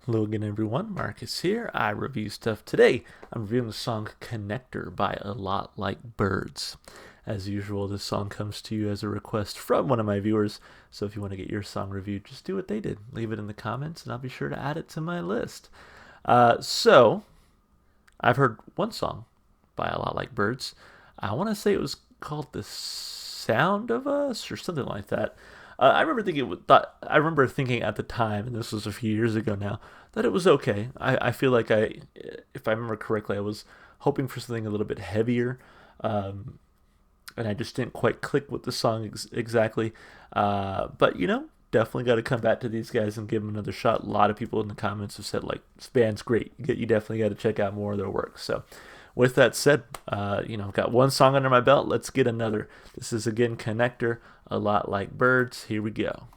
Hello again, everyone. Marcus here. I review stuff today. I'm reviewing the song Connector by A Lot Like Birds. As usual, this song comes to you as a request from one of my viewers. So if you want to get your song reviewed, just do what they did. Leave it in the comments, and I'll be sure to add it to my list. So I've heard one song by A Lot Like Birds. I want to say it was called The Sound of Us or something like that. I remember thinking at the time, and this was a few years ago now, that it was okay. I feel like if I remember correctly, I was hoping for something a little bit heavier, um, and I just didn't quite click with the song exactly. But definitely got to come back to these guys and give them another shot. A lot of people in the comments have said like this band's great. You definitely got to check out more of their work. So, with that said, got one song under my belt. Let's get another. This is again Connector, A Lot Like Birds. Here we go.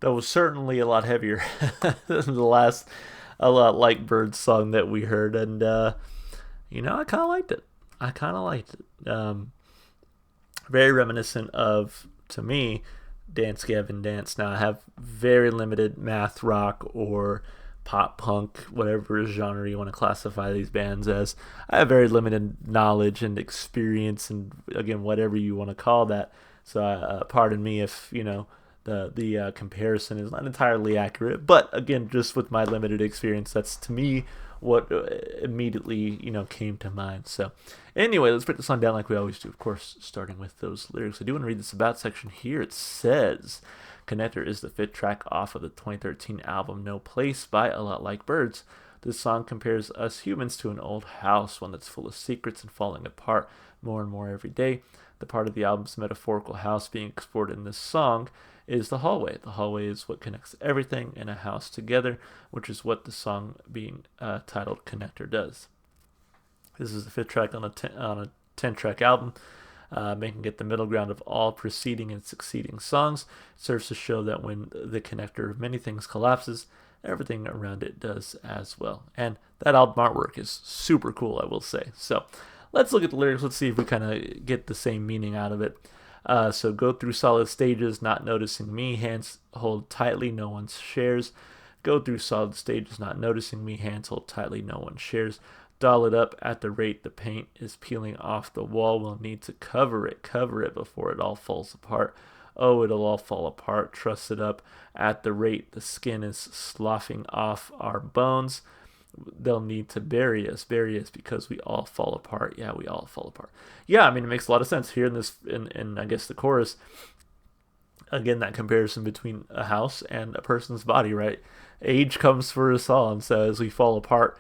That was certainly a lot heavier than the last A Lot Like Birds song that we heard, and I kind of liked it. I kind of liked it. Very reminiscent of, to me, Dance Gavin Dance. Now I have very limited math rock or pop punk, whatever genre you want to classify these bands as. I have very limited knowledge and experience, and again, whatever you want to call that. So, pardon me if the comparison is not entirely accurate. But again, just with my limited experience, that's to me what immediately came to mind. So anyway, let's break the song down like we always do, of course, starting with those lyrics. I do want to read this about section here. It says, Connector is the fifth track off of the 2013 album No Place by A Lot Like Birds. This song compares us humans to an old house, one that's full of secrets and falling apart more and more every day. The part of the album's metaphorical house being explored in this song is the hallway. The hallway is what connects everything in a house together, which is what the song being titled Connector does. This is the fifth track on a 10-track album, making it the middle ground of all preceding and succeeding songs. It serves to show that when the connector of many things collapses, everything around it does as well. And that album artwork is super cool, I will say. So let's look at the lyrics. Let's see if we kind of get the same meaning out of it. So go through solid stages, not noticing me, hands hold tightly, no one shares. Go through solid stages, not noticing me, hands hold tightly, no one shares. Doll it up at the rate the paint is peeling off the wall. We'll need to cover it before it all falls apart. Oh, it'll all fall apart. Truss it up at the rate the skin is sloughing off our bones. They'll need to bury us because we all fall apart. Yeah, we all fall apart. Yeah, I mean, it makes a lot of sense here in I guess the chorus. Again, that comparison between a house and a person's body, right? Age comes for us all, and so as we fall apart,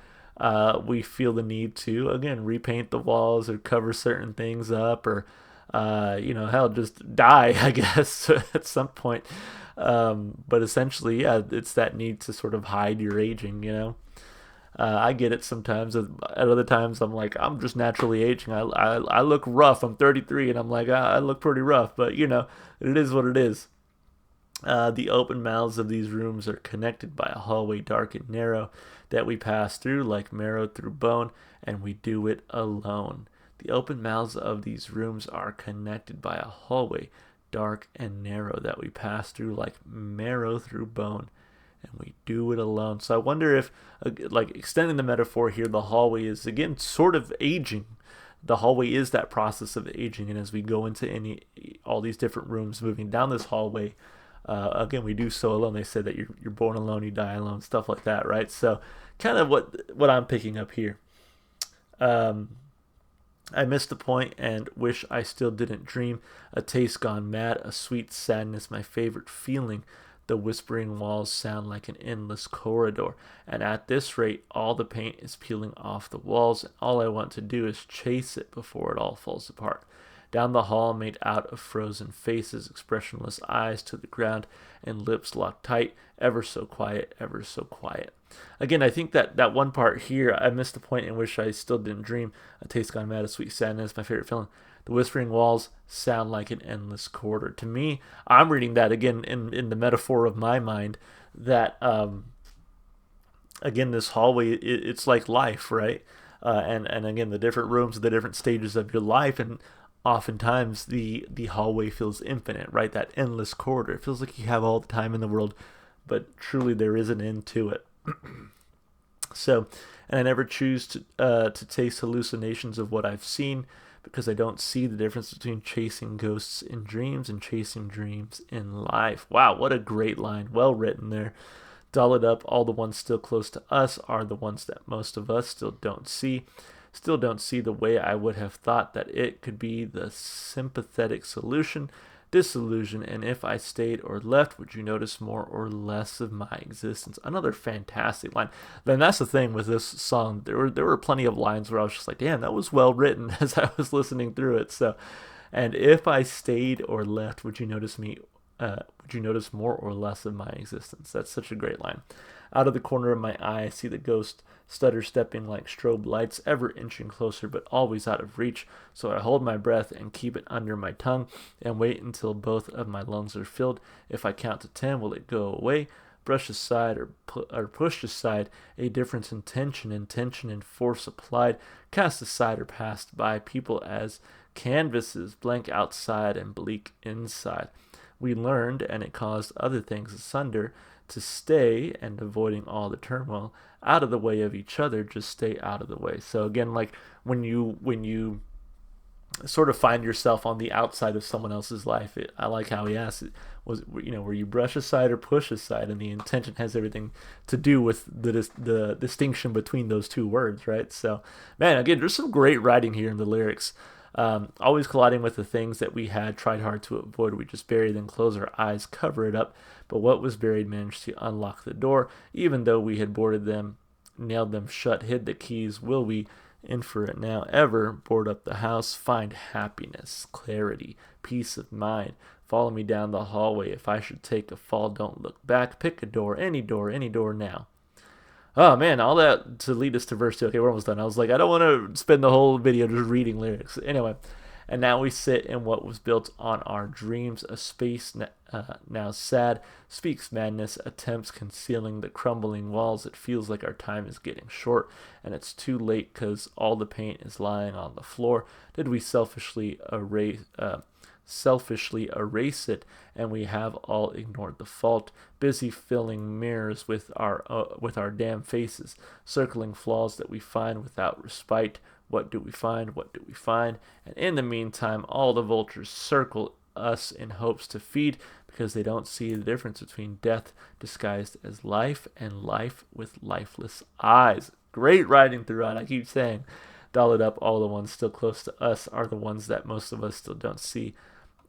we feel the need to, again, repaint the walls or cover certain things up, or hell, just die, I guess, at some point. But essentially, yeah, it's that need to sort of hide your aging. I get it sometimes. At other times, I'm like, I'm just naturally aging. I look rough. I'm 33, and I'm like, I look pretty rough. But, it is what it is. The open mouths of these rooms are connected by a hallway dark and narrow that we pass through like marrow through bone, and we do it alone. The open mouths of these rooms are connected by a hallway dark and narrow that we pass through like marrow through bone, and we do it alone. So I wonder if, like, extending the metaphor here, the hallway is, again, sort of aging. The hallway is that process of aging, and as we go into all these different rooms, moving down this hallway, again, we do so alone. They said that you're born alone, you die alone, stuff like that, right? So kind of what I'm picking up here. I missed the point and wish I still didn't dream. A taste gone mad, a sweet sadness, my favorite feeling. The whispering walls sound like an endless corridor, and at this rate, all the paint is peeling off the walls, and all I want to do is chase it before it all falls apart. Down the hall, made out of frozen faces, expressionless eyes to the ground, and lips locked tight, ever so quiet, ever so quiet. Again, I think that one part here, I missed the point and wish I still didn't dream. A taste gone mad, a sweet sadness, my favorite feeling. The whispering walls sound like an endless corridor. To me, I'm reading that again in the metaphor of my mind that, again, this hallway, it's like life, right? And again, the different rooms, the different stages of your life, and oftentimes the hallway feels infinite, right? That endless corridor. It feels like you have all the time in the world, but truly there is an end to it. So, and I never choose to taste hallucinations of what I've seen, because I don't see the difference between chasing ghosts in dreams and chasing dreams in life. Wow, what a great line. Well written there. Doll it up, all the ones still close to us are the ones that most of us still don't see. Still don't see the way I would have thought that it could be the sympathetic solution. Disillusion, and if I stayed or left, would you notice more or less of my existence? Another fantastic line. Then that's the thing with this song. There were plenty of lines where I was just like, damn, that was well written as I was listening through it. So, and if I stayed or left, would you notice me would you notice more or less of my existence? That's such a great line. Out of the corner of my eye, I see the ghost stutter stepping like strobe lights, ever inching closer but always out of reach. So I hold my breath and keep it under my tongue and wait until both of my lungs are filled. If I count to 10, will it go away? Brush aside or pushed aside, a difference in tension and force applied, cast aside or passed by people as canvases, blank outside and bleak inside. We learned, and it caused other things asunder, to stay, and avoiding all the turmoil, out of the way of each other, just stay out of the way. So again, like when you sort of find yourself on the outside of someone else's life, I like how he asks it, was, where you brush aside or push aside, and the intention has everything to do with the distinction between those two words, right? So, man, again, there's some great writing here in the lyrics. Always colliding with the things that we had tried hard to avoid. We just bury them, close our eyes, cover it up. But what was buried managed to unlock the door, even though we had boarded them, nailed them shut, hid the keys. Will we, in for it now, ever board up the house, find happiness, clarity, peace of mind? Follow me down the hallway. If I should take a fall, don't look back. Pick a door, any door now. Oh man, all that to lead us to verse 2. Okay, we're almost done. I was like, I don't want to spend the whole video just reading lyrics. Anyway, and now we sit in what was built on our dreams, a space now sad, speaks madness, attempts concealing the crumbling walls. It feels like our time is getting short, and it's too late because all the paint is lying on the floor. Did we selfishly erase it, and we have all ignored the fault, busy filling mirrors with our damn faces, circling flaws that we find without respite. What do we find? What do we find? And in the meantime, all the vultures circle us in hopes to feed, because they don't see the difference between death disguised as life and life with lifeless eyes. Great writing throughout. I keep saying, doll it up, all the ones still close to us are the ones that most of us still don't see.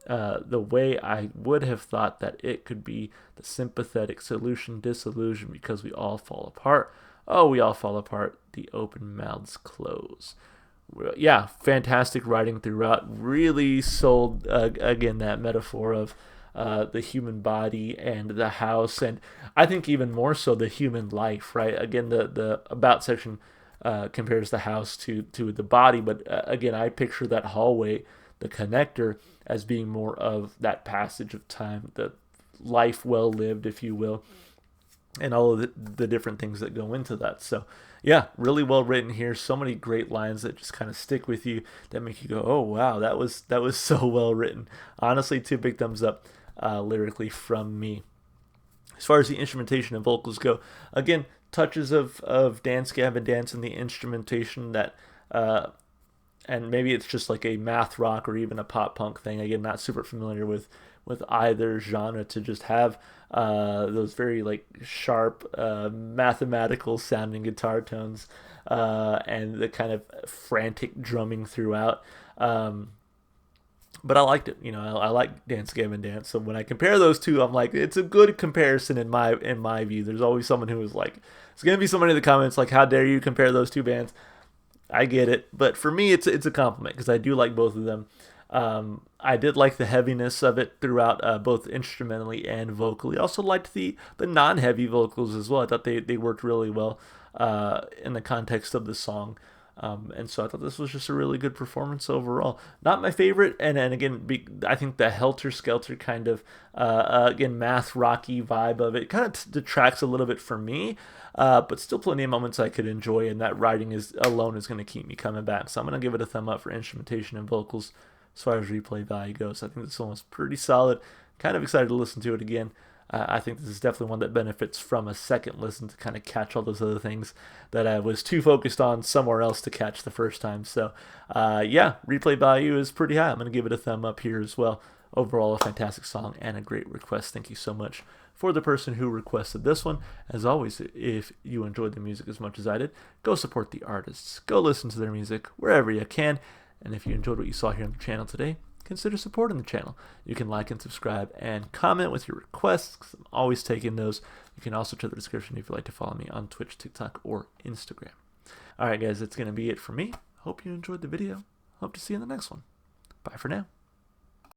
The way I would have thought that it could be the sympathetic solution, disillusion, because we all fall apart. Oh, we all fall apart. The open mouths close. Yeah, fantastic writing throughout. Really sold, again, that metaphor of the human body and the house, and I think even more so the human life, right? Again, the about section compares the house to the body, but again, I picture that hallway, the connector, as being more of that passage of time, the life well lived, if you will, and all of the different things that go into that. So yeah, really well written here. So many great lines that just kind of stick with you, that make you go, oh wow, that was so well written. Honestly, 2 big thumbs up lyrically from me. As far as the instrumentation and vocals go, again, touches of Dance Gavin Dance in the instrumentation that and maybe it's just like a math rock or even a pop punk thing. Again, not super familiar with either genre, to just have those very like sharp mathematical sounding guitar tones and the kind of frantic drumming throughout. But I liked it. I like Dance Gavin Dance. So when I compare those two, I'm like, it's a good comparison in my view. There's always someone who is like, it's gonna be someone in the comments like, how dare you compare those two bands? I get it, but for me, it's a compliment, because I do like both of them. I did like the heaviness of it throughout, both instrumentally and vocally. I also liked the non-heavy vocals as well. I thought they worked really well in the context of the song. And so I thought this was just a really good performance overall. Not my favorite, and again, I think the Helter Skelter kind of, again, math rocky vibe of it kind of detracts a little bit for me, but still plenty of moments I could enjoy, and that writing alone is going to keep me coming back. So I'm going to give it a thumb up for instrumentation and vocals as far as replay value goes. I think this one was pretty solid. Kind of excited to listen to it again. I think this is definitely one that benefits from a second listen to kind of catch all those other things that I was too focused on somewhere else to catch the first time. So, yeah, replay value is pretty high. I'm going to give it a thumb up here as well. Overall, a fantastic song and a great request. Thank you so much for the person who requested this one. As always, if you enjoyed the music as much as I did, go support the artists. Go listen to their music wherever you can. And if you enjoyed what you saw here on the channel today, consider supporting the channel. You can like and subscribe and comment with your requests, 'cause I'm always taking those. You can also check the description if you'd like to follow me on Twitch, TikTok, or Instagram. Alright guys, that's going to be it for me. Hope you enjoyed the video. Hope to see you in the next one. Bye for now.